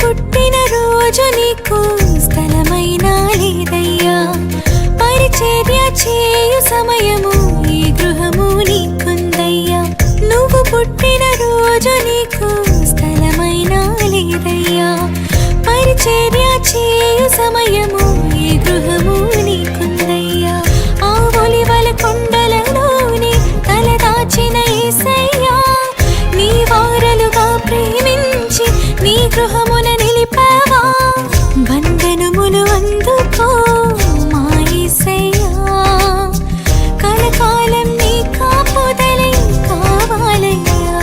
పుట్టిన రోజు నీకు స్థలమైనా లేదయ్యా, పరిచర్య చేయు సమయము ఈ గృహము నీకుందయ్యా. నువ్వు పుట్టిన రోజు నీకు స్థలమైనా లేదయ్యా, పరిచర్య చేయు సమయము ఈ గృహము నీకుందయ్యా. ఆ ఒలివల కొండలలోని తలదాచిన యేసయ్యా, నీ వారలుగా ప్రేమించి నీ గృహమున నిలిపావా. వందనములు అందుకో మా యేసయ్యా, కలకాలం నీ కాపుదలే కావాలయ్యా.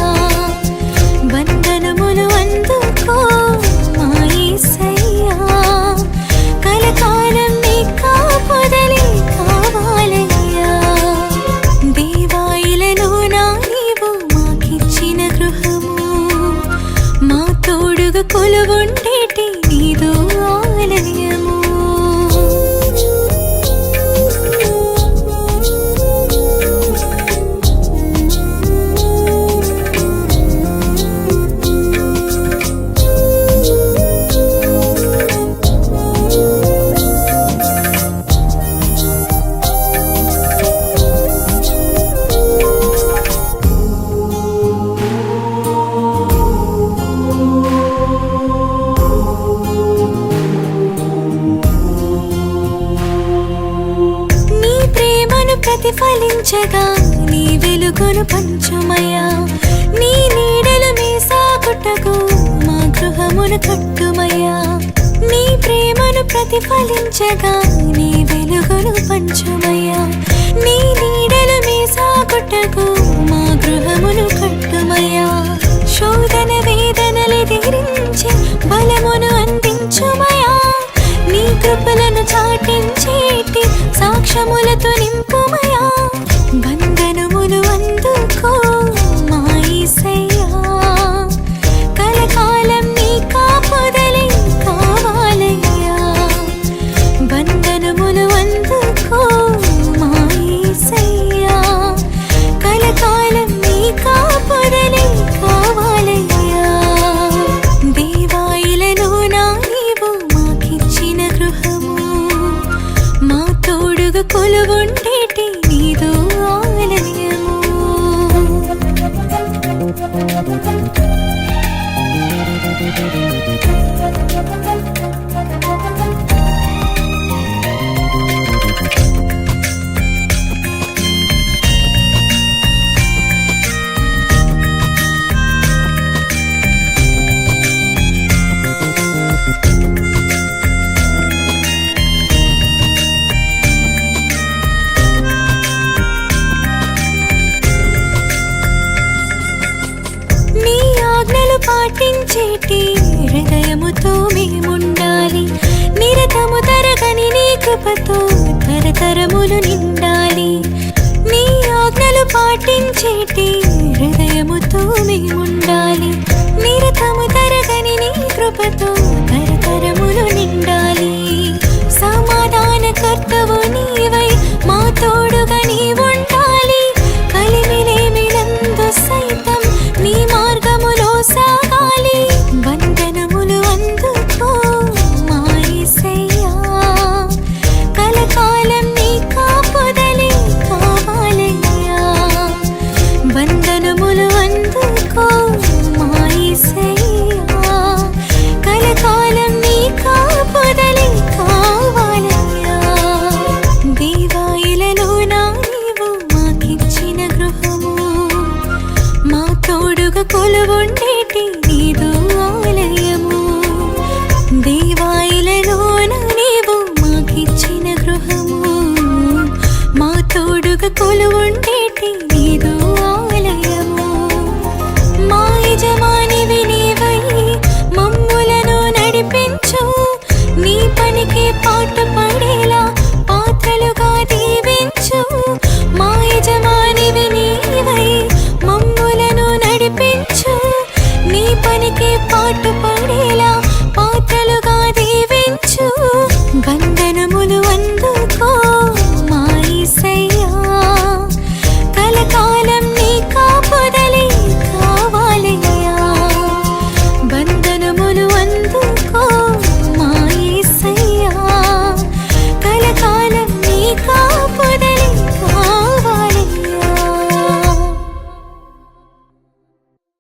వందనములు అందుకో మా యేసయ్యా, కలకాలం నీ కాపుదలే కావాలయ్యా. దేవాయిలలో నా నీవు మాకిచ్చిన గృహము, మా తోడుగా కొలువుండేటి నీదు ఆలయము. ప్రతిఫలించగా నీ వెలుగును పంచుమయ్యా, నీ నీడలు మీ సాగుటకు మా గృహమును కట్టుమయ్యా. నీ ప్రేమను ప్రతిఫలించగా నీ వెలుగును పంచుమయ్యా, నీ నీడలు మీ సాగుటకు మా గృహమును కట్టుమయ్యా. శోధన వేదనలెదిరించి బలమును అందించుమయ్యా, నీ కృపలను చాటించేటి సాక్ష్యములతో నింపుమయా. వందనములు అందుకో మా యేసయ్యా, కలకాలం నీ కాపుదలే కావాలయ్యా. వందనములు అందుకో మా యేసయ్యా, కలకాలం నీ కాపుదలే కావాలయ్యా. దేవాయిలలో నా నీవు మాకిచ్చిన గృహము, మా తోడుగా కొలువుండేటి నీదు ఆలయము. పాటించేటి హృదయముతో మేముండాలి, నిరతము తరగని నీ కృపతో తరతరములు నిండాలి. నీ ఆజ్ఞలు పాటించేటి హృదయముతో మేముండాలి, నిరతము తరగని నీ కృపతో